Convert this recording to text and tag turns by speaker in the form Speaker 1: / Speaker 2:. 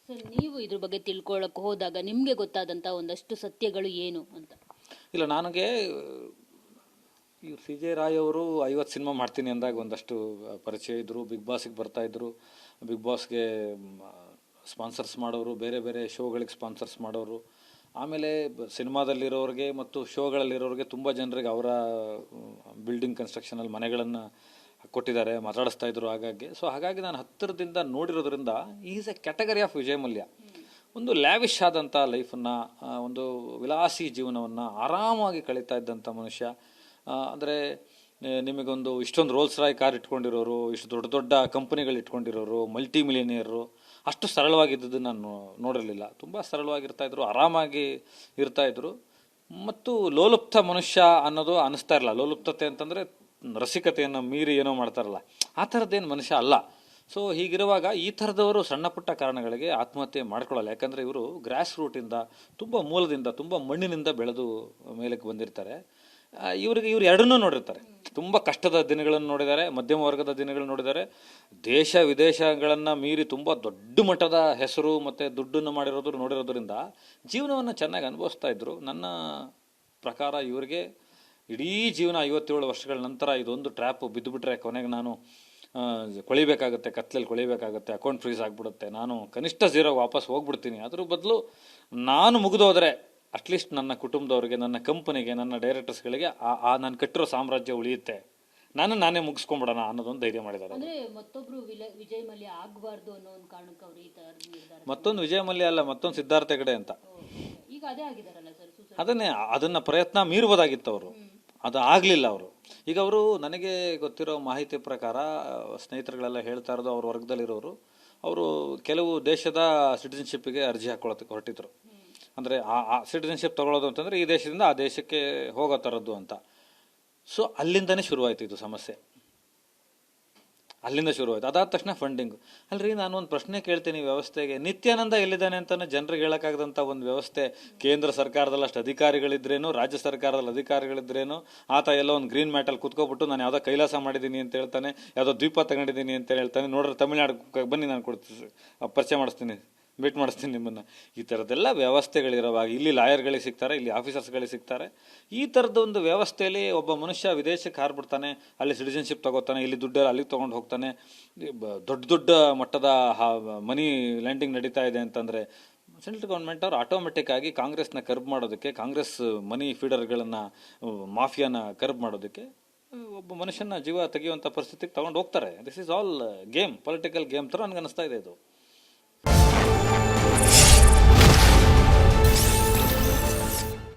Speaker 1: Sir, ನೀವು ಇದ್ರ ಬಗ್ಗೆ ತಿಳ್ಕೊಳ್ಳೋಕೆ ಹೋದಾಗ ನಿಮಗೆ ಗೊತ್ತಾದಂಥ ಒಂದಷ್ಟು ಸತ್ಯಗಳು ಏನು ಅಂತ?
Speaker 2: ಇಲ್ಲ, ನನಗೆ ಇವ್ರು ಸಿ ಜೆ ರಾಯ್ ಅವರು 50 ಸಿನಿಮಾ ಮಾಡ್ತೀನಿ ಅಂದಾಗ ಒಂದಷ್ಟು ಪರಿಚಯ ಇದ್ದರು. ಬಿಗ್ ಬಾಸಿಗೆ ಬರ್ತಾಯಿದ್ರು. ಬಿಗ್ ಬಾಸ್ಗೆ ಸ್ಪಾನ್ಸರ್ಸ್ ಮಾಡೋರು, ಬೇರೆ ಬೇರೆ ಶೋಗಳಿಗೆ ಸ್ಪಾನ್ಸರ್ಸ್ ಮಾಡೋರು. ಆಮೇಲೆ ಸಿನಿಮಾದಲ್ಲಿರೋರಿಗೆ ಮತ್ತು ಶೋಗಳಲ್ಲಿರೋರಿಗೆ ತುಂಬ ಜನರಿಗೆ ಅವರ ಬಿಲ್ಡಿಂಗ್ ಕನ್ಸ್ಟ್ರಕ್ಷನಲ್ಲಿ ಮನೆಗಳನ್ನು ಕೊಟ್ಟಿದ್ದಾರೆ, ಮಾತಾಡಿಸ್ತಾ ಇದ್ರು ಆಗಾಗ್ಗೆ. ಸೊ ಹಾಗಾಗಿ ನಾನು ಹತ್ತಿರದಿಂದ ನೋಡಿರೋದ್ರಿಂದ is a category of Vijay Mallya. ಒಂದು ಲ್ಯಾವಿಶ್ ಆದಂಥ ಲೈಫನ್ನು, ಒಂದು ವಿಲಾಸಿ ಜೀವನವನ್ನು ಆರಾಮಾಗಿ ಕಳೀತಾ ಇದ್ದಂಥ ಮನುಷ್ಯ. ಅಂದರೆ ನಿಮಗೊಂದು ಇಷ್ಟೊಂದು ರೋಲ್ಸ್ ರಾಯ್ ಕಾರ್ ಇಟ್ಕೊಂಡಿರೋರು, ಇಷ್ಟು ದೊಡ್ಡ ದೊಡ್ಡ ಕಂಪನಿಗಳು ಇಟ್ಕೊಂಡಿರೋರು, ಮಲ್ಟಿ ಮಿಲಿಯನಿಯರು, ಅಷ್ಟು ಸರಳವಾಗಿದ್ದು ನಾನು ನೋಡಿರಲಿಲ್ಲ. ತುಂಬ ಸರಳವಾಗಿರ್ತಾಯಿದ್ರು, ಆರಾಮಾಗಿ ಇರ್ತಾಯಿದ್ರು. ಮತ್ತು ಲೋಲುಪ್ತ ಮನುಷ್ಯ ಅನ್ನೋದು ಅನ್ನಿಸ್ತಾ ಇರಲ್ಲ. ಲೋಲುಪ್ತತೆ ಅಂತಂದರೆ ರಸಿಕತೆಯನ್ನು ಮೀರಿ ಏನೋ ಮಾಡ್ತಾರಲ್ಲ, ಆ ಥರದ್ದೇನು ಮನುಷ್ಯ ಅಲ್ಲ. ಸೊ ಹೀಗಿರುವಾಗ ಈ ಥರದವರು ಸಣ್ಣ ಪುಟ್ಟ ಕಾರಣಗಳಿಗೆ ಆತ್ಮಹತ್ಯೆ ಮಾಡ್ಕೊಳ್ಳಲ್ಲ. ಯಾಕಂದರೆ ಇವರು ಗ್ರಾಸ್ ರೂಟಿಂದ, ತುಂಬ ಮೂಲದಿಂದ, ತುಂಬ ಮಣ್ಣಿನಿಂದ ಬೆಳೆದು ಮೇಲಕ್ಕೆ ಬಂದಿರ್ತಾರೆ. ಇವ್ರು ಎರಡನ್ನೂ ನೋಡಿರ್ತಾರೆ. ತುಂಬ ಕಷ್ಟದ ದಿನಗಳನ್ನು ನೋಡಿದ್ದಾರೆ, ಮಧ್ಯಮ ವರ್ಗದ ದಿನಗಳನ್ನು ನೋಡಿದ್ದಾರೆ, ದೇಶ ವಿದೇಶಗಳನ್ನು ಮೀರಿ ತುಂಬ ದೊಡ್ಡ ಮಟ್ಟದ ಹೆಸರು ಮತ್ತು ದುಡ್ಡನ್ನು ನೋಡಿರೋದ್ರಿಂದ ಜೀವನವನ್ನು ಚೆನ್ನಾಗಿ ಅನುಭವಿಸ್ತಾ ಇದ್ರು. ನನ್ನ ಪ್ರಕಾರ ಇವರಿಗೆ ಇಡೀ ಜೀವನ 57 ವರ್ಷಗಳ ನಂತರ ಇದೊಂದು ಟ್ರ್ಯಾಪ್ ಬಿದ್ದುಬಿಟ್ರೆ ಕೊನೆಗೆ ನಾನು ಕೊಳಿಬೇಕಾಗುತ್ತೆ, ಕತ್ಲಲ್ಲಿ ಕೊಳಿಬೇಕಾಗುತ್ತೆ, ಅಕೌಂಟ್ ಫ್ರೀಸ್ ಆಗಿಬಿಡುತ್ತೆ, ನಾನು ಕನಿಷ್ಠ ಝೀರೋಗೆ ವಾಪಸ್ ಹೋಗ್ಬಿಡ್ತೀನಿ. ಅದ್ರ ಬದಲು ನಾನು ಮುಗಿದೋದ್ರೆ ಅಟ್ಲೀಸ್ಟ್ ನನ್ನ ಕುಟುಂಬದವ್ರಿಗೆ, ನನ್ನ ಕಂಪನಿಗೆ, ನನ್ನ ಡೈರೆಕ್ಟರ್ಸ್ಗಳಿಗೆ ನಾನು ಕಟ್ಟಿರೋ ಸಾಮ್ರಾಜ್ಯ ಉಳಿಯುತ್ತೆ, ನಾನೇ ಮುಗಿಸ್ಕೊಂಡ್ಬಿಡೋಣ ಅನ್ನೋದೊಂದು ಧೈರ್ಯ ಮಾಡಿದ್ದಾರೆ.
Speaker 1: ಅಂದ್ರೆ ಮತ್ತೊಬ್ರು ವಿಜಯ್ ಮಲ್ಯ ಆಗಬಾರ್ದು ಅನ್ನೋ ಒಂದು ಕಾರಣಕ್ಕೆ ಅವರು ಈ ತರ ನಿರ್ಧಾರ.
Speaker 2: ಮತ್ತೊಂದು ವಿಜಯ್ ಮಲ್ಯ ಅಲ್ಲ, ಮತ್ತೊಂದು ಸಿದ್ಧಾರ್ಥ ಹೆಗಡೆ ಅಂತ.
Speaker 1: ಈಗ ಅದೇ ಆಗಿದಾರಲ್ಲ ಸರ್.
Speaker 2: ಅದನ್ನ ಪ್ರಯತ್ನ ಮೀರ್ಬೋದಾಗಿತ್ತು ಅವರು, ಅದು ಆಗಲಿಲ್ಲ ಅವರು. ಈಗ ಅವರು, ನನಗೆ ಗೊತ್ತಿರೋ ಮಾಹಿತಿ ಪ್ರಕಾರ, ಸ್ನೇಹಿತರುಗಳೆಲ್ಲ ಹೇಳ್ತಾ ಇರೋದು, ಅವ್ರ ವರ್ಗದಲ್ಲಿರೋರು, ಅವರು ಕೆಲವು ದೇಶದ ಸಿಟಿಜನ್ಶಿಪ್ಗೆ ಅರ್ಜಿ ಹಾಕೊಳ್ಳೋದಕ್ಕೆ ಹೊರಟಿದ್ರು. ಅಂದರೆ ಆ ಸಿಟಿಜನ್ಶಿಪ್ ತಗೊಳ್ಳೋದು ಅಂತಂದರೆ ಈ ದೇಶದಿಂದ ಆ ದೇಶಕ್ಕೆ ಹೋಗೋ ಥರದ್ದು ಅಂತ. ಸೊ ಅಲ್ಲಿಂದನೇ ಶುರುವಾಯಿತು ಇದು ಸಮಸ್ಯೆ, ಅಲ್ಲಿಂದ ಶುರುವಾಯಿತು. ಅದಾದ ತಕ್ಷಣ ಫಂಡಿಂಗ್. ಅಲ್ರಿ, ನಾನು ಒಂದು ಪ್ರಶ್ನೆ ಕೇಳ್ತೀನಿ, ವ್ಯವಸ್ಥೆಗೆ ನಿತ್ಯಾನಂದ ಎಲ್ಲಿದ್ದಾನೆ ಅಂತಲೇ ಜನರಿಗೆ ಹೇಳೋಕ್ಕಾಗದಂಥ ಒಂದು ವ್ಯವಸ್ಥೆ ಕೇಂದ್ರ ಸರ್ಕಾರದಲ್ಲಿ ಅಷ್ಟು ಅಧಿಕಾರಿಗಳಿದ್ರೇನು, ರಾಜ್ಯ ಸರ್ಕಾರದಲ್ಲಿ ಅಧಿಕಾರಿಗಳಿದ್ರೇನು, ಆತ ಎಲ್ಲೋ ಒಂದು ಗ್ರೀನ್ ಮ್ಯಾಟಲ್ಲಿ ಕೂತ್ಕೊಬಿಟ್ಟು ನಾನು ಯಾವುದೋ ಕೈಲಾಸ ಮಾಡಿದ್ದೀನಿ ಅಂತ ಹೇಳ್ತಾನೆ, ಯಾವುದೋ ದ್ವೀಪ ತಗೊಂಡಿದ್ದೀನಿ ಅಂತ ಹೇಳ್ತಾನೆ. ನೋಡ್ರಿ, ತಮಿಳ್ನಾಡು ಬನ್ನಿ, ನಾನು ಕೊಡ್ತೀನಿ, ಪರಿಚಯ ಮಾಡಿಸ್ತೀನಿ, ಮೀಟ್ ಮಾಡಿಸ್ತೀನಿ ನಿಮ್ಮನ್ನು. ಈ ಥರದ್ದೆಲ್ಲ ವ್ಯವಸ್ಥೆಗಳಿರೋವಾಗ ಇಲ್ಲಿ ಲಾಯರ್ಗಳಿಗೆ ಸಿಗ್ತಾರೆ, ಇಲ್ಲಿ ಆಫೀಸರ್ಸ್ಗಳಿಗೆ ಸಿಗ್ತಾರೆ. ಈ ಥರದ ಒಂದು ವ್ಯವಸ್ಥೆಯಲ್ಲಿ ಒಬ್ಬ ಮನುಷ್ಯ ವಿದೇಶಕ್ಕೆ ಹಾರ್ಬಿಡ್ತಾನೆ, ಅಲ್ಲಿ ಸಿಟಿಜನ್ಶಿಪ್ ತಗೋತಾನೆ, ಇಲ್ಲಿ ದುಡ್ಡೆಲ್ಲ ಅಲ್ಲಿಗೆ ತೊಗೊಂಡು ಹೋಗ್ತಾನೆ, ದೊಡ್ಡ ದೊಡ್ಡ ಮಟ್ಟದ ಮನಿ ಲ್ಯಾಂಡಿಂಗ್ ನಡೀತಾ ಇದೆ ಅಂತಂದರೆ ಸೆಂಟ್ರಲ್ ಗೌರ್ಮೆಂಟ್ ಅವರು ಆಟೋಮೆಟಿಕ್ ಆಗಿ ಕಾಂಗ್ರೆಸ್ನ ಕರ್ಬ್ ಮಾಡೋದಕ್ಕೆ, ಕಾಂಗ್ರೆಸ್ ಮನಿ ಫೀಡರ್ಗಳನ್ನು, ಮಾಫಿಯಾನ ಕರ್ಬ್ ಮಾಡೋದಕ್ಕೆ ಒಬ್ಬ ಮನುಷ್ಯನ ಜೀವ ತೆಗೆಯುವಂಥ ಪರಿಸ್ಥಿತಿಗೆ ತಗೊಂಡು ಹೋಗ್ತಾರೆ. This is all game, political game ಥರ ನನಗೆ ಅನಿಸ್ತಾ ಇದೆ ಇದು.